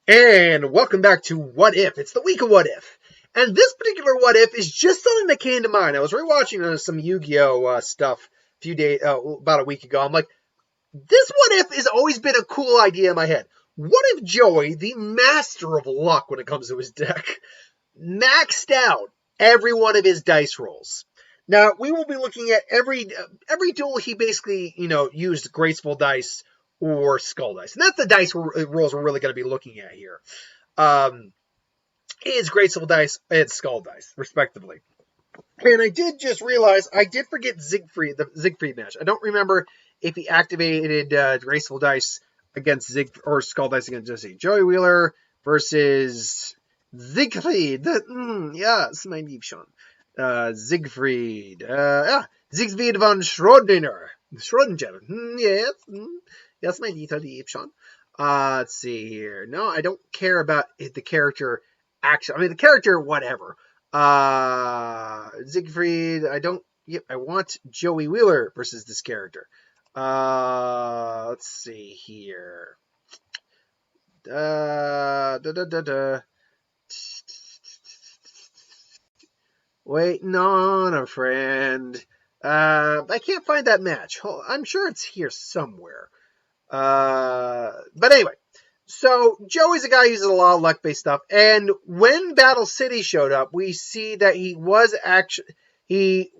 And welcome back to What If. It's the week of What If. And this particular What If is just something that came to mind. I was rewatching some Yu-Gi-Oh! Stuff about a week ago. I'm like, this What If has always been a cool idea in my head. What if Joey, the master of luck when it comes to his deck, maxed out every one of his dice rolls? Now, we will be looking at every duel he basically, used graceful dice or skull dice. And that's the dice rolls we're really going to be looking at here. Is graceful dice and skull dice, respectively. And I did just realize I did forget the Siegfried match. I don't remember if he activated graceful dice against or skull dice against Jesse. Joey Wheeler versus Siegfried. Yes, mein Liebchen. Siegfried. Siegfried von Schrödinger. Yes. Yes, my little Liebchen. Let's see here. No, I don't care about the character action. I mean, the character, whatever. Siegfried, I want Joey Wheeler versus this character. Let's see here. Waiting on a friend. I can't find that match. I'm sure it's here somewhere. But anyway, so Joey's a guy who uses a lot of luck-based stuff, and when Battle City showed up, we see that he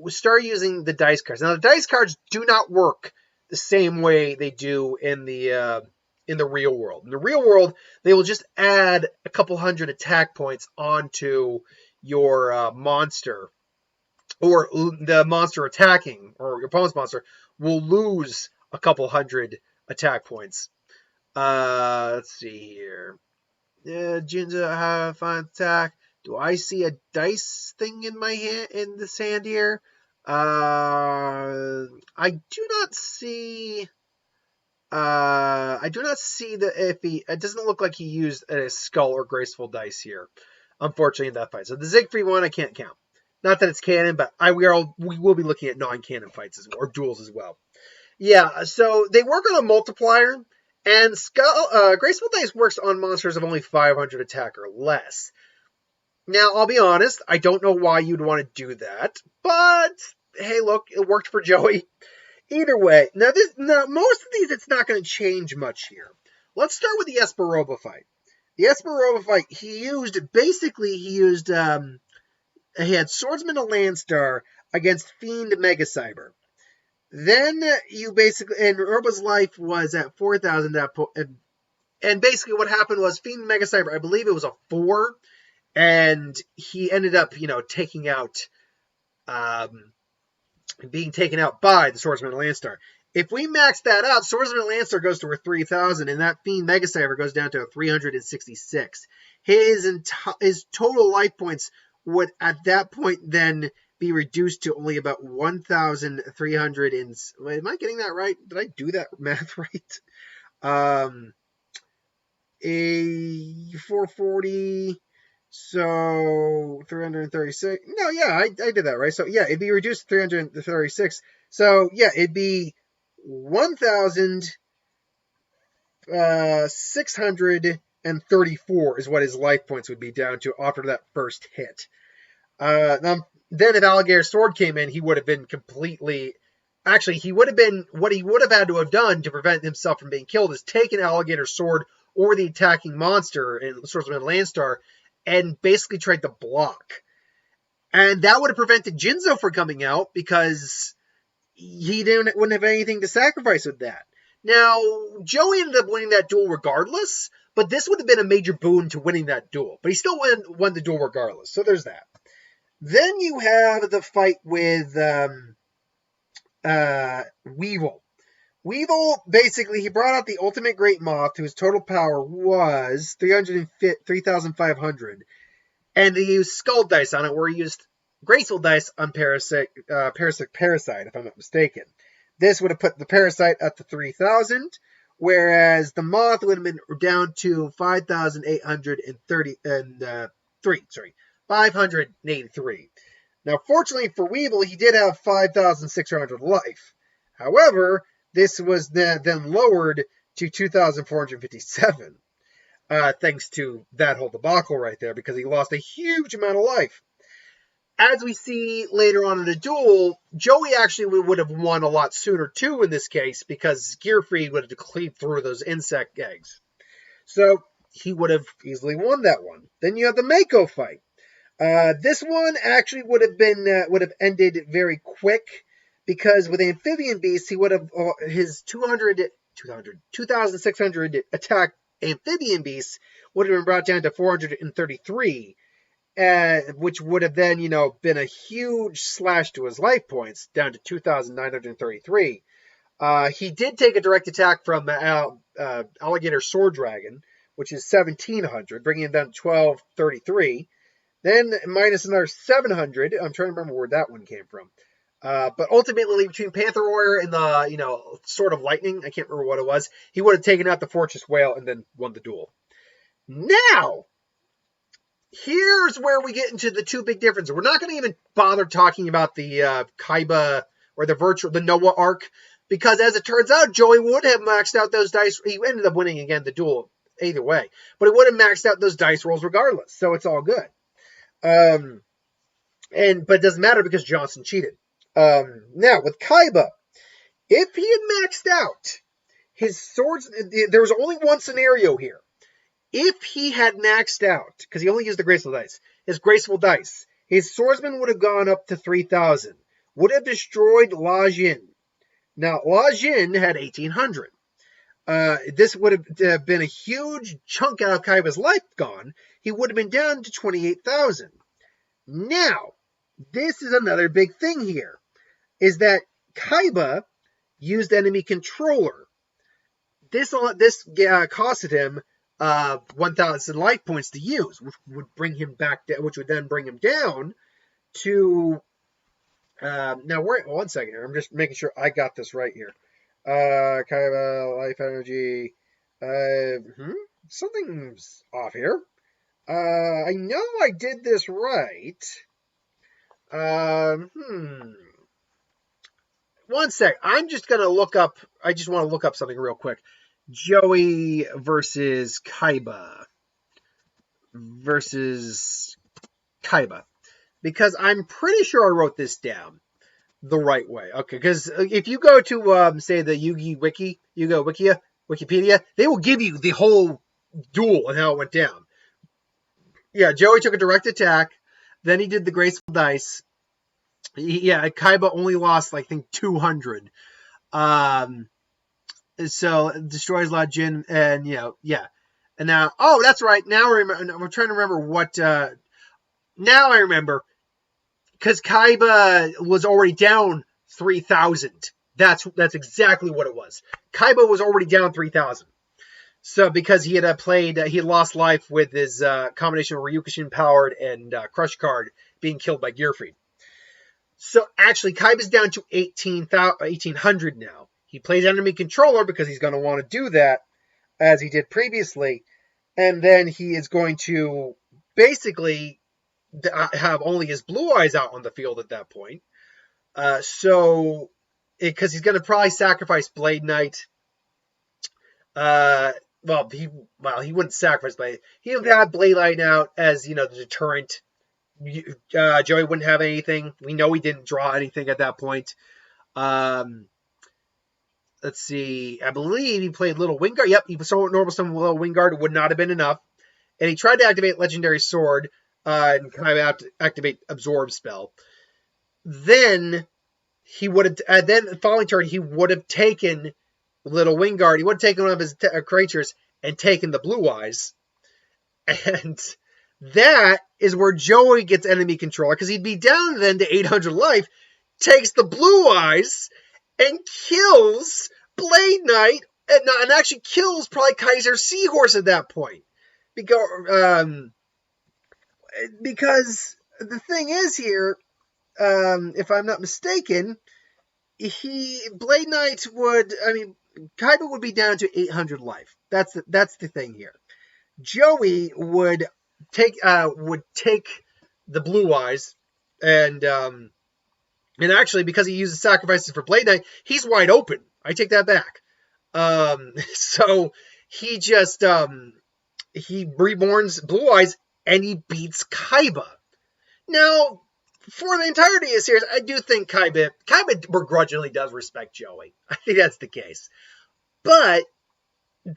started using the dice cards. Now, the dice cards do not work the same way they do in the real world. In the real world, they will just add a couple hundred attack points onto your monster, or the monster attacking, or your opponent's monster will lose a couple hundred attack points. Let's see here. Jinja, have fun attack. Do I see a dice thing in my hand, in this hand here? I do not see. It doesn't look like he used a skull or graceful dice here, unfortunately, in that fight. So the Siegfried one I can't count. Not that it's canon, but we will be looking at non-canon fights or duels as well. Yeah, so they work on a multiplier, and graceful dice works on monsters of only 500 attack or less. Now, I'll be honest, I don't know why you'd want to do that, but hey, look, it worked for Joey. Either way, now most of these, it's not going to change much here. Let's start with the Espa Roba fight. The Espa Roba fight, he had Swordsman of Landstar against Fiend Mega Cyber. Then and Roba's life was at 4,000 at that point. And basically what happened was Fiend Mega Cyber, I believe it was a 4, and he ended up, taking out, being taken out by the Swordsman of Landstar. If we max that out, Swordsman of Landstar goes to a 3,000, and that Fiend Mega Cyber goes down to a 366. His total life points would at that point then be reduced to only about 1,300. Am I getting that right? Did I do that math right? 440. So 336. No, yeah, I did that right. So yeah, it'd be reduced to 336. So yeah, it'd be 1,634 is what his life points would be down to after that first hit. Then if Alligator Sword came in, he would have been completely... Actually, what he would have had to have done to prevent himself from being killed is taken Alligator Sword or the attacking monster in Swordsman Landstar and basically tried to block. And that would have prevented Jinzo from coming out because he wouldn't have anything to sacrifice with that. Now, Joey ended up winning that duel regardless, but this would have been a major boon to winning that duel. But he still won the duel regardless, so there's that. Then you have the fight with Weevil. Weevil, basically, he brought out the Ultimate Great Moth, whose total power was 3,500. And he used Skull Dice on it, where he used Graceful Dice on Parasite, if I'm not mistaken. This would have put the Parasite at the 3,000, whereas the Moth would have been down to 583. Now, fortunately for Weevil, he did have 5,600 life. However, this was then lowered to 2,457. thanks to that whole debacle right there, because he lost a huge amount of life. As we see later on in the duel, Joey actually would have won a lot sooner too in this case, because Gearfried would have cleaved through those insect eggs. So he would have easily won that one. Then you have the Mako fight. This one actually would have ended very quick, because with Amphibian Beast, he would have his 2,600 attack Amphibian Beast would have been brought down to 433, which would have then, been a huge slash to his life points, down to 2,933. He did take a direct attack from Alligator Sword Dragon, which is 1,700, bringing him down to 1,233. Then minus another 700. I'm trying to remember where that one came from. But ultimately, between Panther Warrior and the, Sword of Lightning, I can't remember what it was, he would have taken out the Fortress Whale and then won the duel. Now, here's where we get into the two big differences. We're not going to even bother talking about the Kaiba or the Noah arc, because as it turns out, Joey would have maxed out those dice. He ended up winning again the duel either way, but he would have maxed out those dice rolls regardless, so it's all good. But it doesn't matter because Johnson cheated. Now with Kaiba, if he had maxed out his swords, there was only one scenario here. If he had maxed out, because he only used the graceful dice, his swordsman would have gone up to 3,000, would have destroyed La Jin. Now, La Jin had 1,800. This would have been a huge chunk out of Kaiba's life gone. He would have been down to 28,000. Now, this is another big thing here, is that Kaiba used enemy controller. This costed him 1,000 life points to use, which would then bring him down to. Now, one second here. I'm just making sure I got this right here. Kaiba life energy. Something's off here. I know I did this right. One sec. I'm just gonna look up. I just want to look up something real quick. Joey versus Kaiba. Because I'm pretty sure I wrote this down the right way. Okay, because if you go to, say, the Yugi Wiki, Wikipedia, they will give you the whole duel and how it went down. Yeah, Joey took a direct attack, then he did the graceful dice. Kaiba only lost, I think, 200. So destroys La Jin, and and now, that's right. Now I'm trying to remember what. Now I remember, because Kaiba was already down 3,000. That's exactly what it was. Kaiba was already down 3,000. So because he had he had lost life with his combination of Ryukushin powered and Crush card being killed by Gearfried. So actually, Kaiba's down to 1,800 now. He plays enemy controller because he's going to want to do that, as he did previously. And then he is going to basically have only his blue eyes out on the field at that point. Because he's going to probably sacrifice Blade Knight. He wouldn't sacrifice Blade. He would have Blade Knight out as, the deterrent. Joey wouldn't have anything. We know he didn't draw anything at that point. Let's see. I believe he played Little Wingard. Yep, he was normal summon Little Wingard. Would not have been enough. And he tried to activate Legendary Sword and kind of activate Absorb spell. Then he would have. Then the following turn, he would have taken Little Wingard. He would have taken one of his creatures and taken the Blue Eyes. And that is where Joey gets enemy controller, because he'd be down then to 800 life, takes the Blue Eyes and kills Blade Knight, and actually kills probably Kaiser Seahorse at that point. Because the thing is here, if I'm not mistaken, Blade Knight Kaiba would be down to 800 life. That's the thing here. Joey would take the Blue Eyes, and actually, because he uses sacrifices for Blade Knight, he's wide open. I take that back. So he just he reborns Blue Eyes, and he beats Kaiba. Now, for the entirety of the series, I do think Kaiba begrudgingly does respect Joey. I think that's the case. But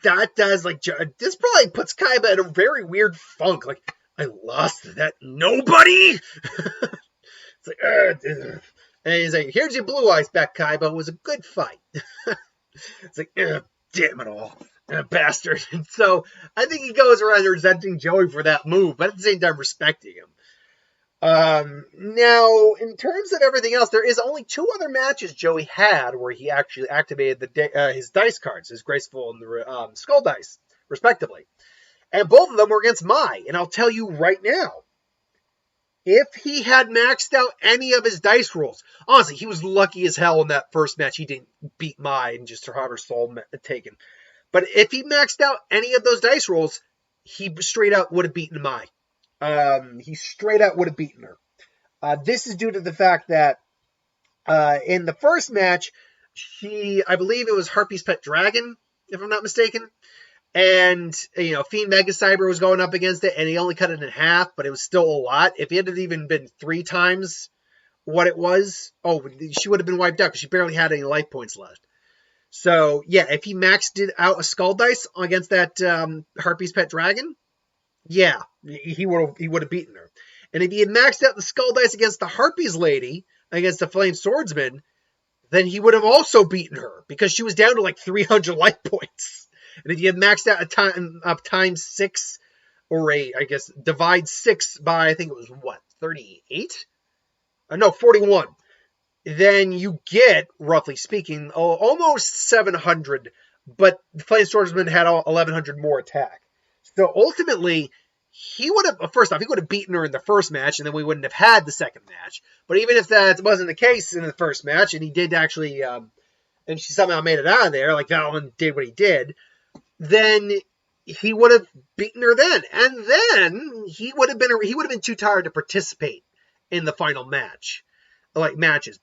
that does, like, this probably puts Kaiba in a very weird funk. Like, I lost to that nobody? It's like, and he's like, here's your Blue Eyes back, Kaiba. It was a good fight. It's like, damn it all. Bastard. And so I think he goes around resenting Joey for that move, but at the same time respecting him. Now, in terms of everything else, there is only 2 other matches Joey had where he actually activated his dice cards, his Graceful and the Skull Dice, respectively. And both of them were against Mai. And I'll tell you right now, if he had maxed out any of his dice rolls, honestly, he was lucky as hell in that first match. He didn't beat Mai and just have her soul taken. But if he maxed out any of those dice rolls, he straight out would have beaten Mai. He straight out would have beaten her. This is due to the fact that in the first match, I believe it was Harpy's Pet Dragon, if I'm not mistaken. And, Fiend Mega Cyber was going up against it, and he only cut it in half, but it was still a lot. If it had even been 3 times what it was, she would have been wiped out because she barely had any life points left. So, yeah, if he maxed it out a Skull Dice against that Harpy's Pet Dragon, yeah, he would have beaten her. And if he had maxed out the Skull Dice against the Harpy's Lady, against the Flame Swordsman, then he would have also beaten her because she was down to like 300 life points. And if you had maxed out times 6, or divide 6 by, I think it was 38? No, 41. Then you get, roughly speaking, almost 700, but the Flame Swordsman had 1,100 more attack. So ultimately, he would have beaten her in the first match, and then we wouldn't have had the second match. But even if that wasn't the case in the first match, and he did actually, and she somehow made it out of there, like Valentine did what he did, then he would have beaten her then. And then he would have been too tired to participate in the final matches.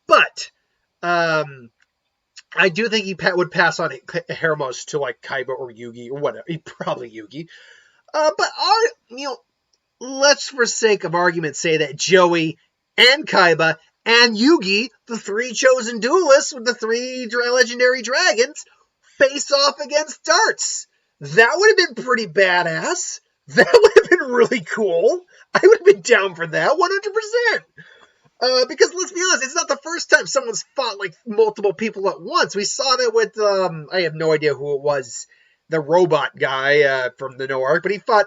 But I do think he would pass on Hermos to like Kaiba or Yugi or whatever. Probably Yugi. But let's for sake of argument say that Joey and Kaiba and Yugi, the 3 chosen duelists with the 3 legendary dragons, face off against darts. That would have been pretty badass. That would have been really cool. I would have been down for that 100%. Because let's be honest, it's not the first time someone's fought like multiple people at once. We saw that with I have no idea who it was, the robot guy from the No Arc, but he fought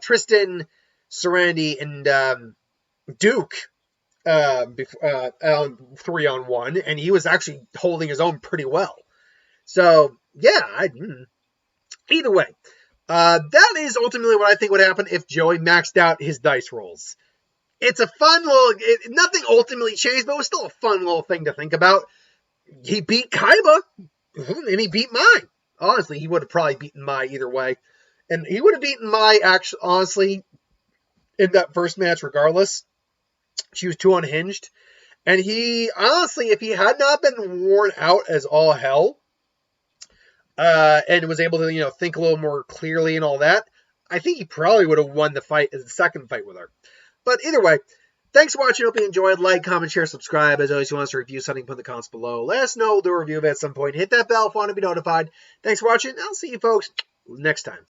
Tristan, Serenity, and Duke 3-on-1, and he was actually holding his own pretty well. So, yeah, either way, that is ultimately what I think would happen if Joey maxed out his dice rolls. It's a fun nothing ultimately changed, but it was still a fun little thing to think about. He beat Kaiba, and he beat Mai. Honestly, he would have probably beaten Mai either way. And he would have beaten Mai, actually, honestly, in that first match regardless. She was too unhinged. And he, honestly, if he had not been worn out as all hell, and was able to, think a little more clearly and all that, I think he probably would have won the second fight with her. But either way, thanks for watching. Hope you enjoyed. Like, comment, share, subscribe. As always, if you want us to review something, put in the comments below. Let us know. We'll do a review of it at some point. Hit that bell if you want to be notified. Thanks for watching. I'll see you folks next time.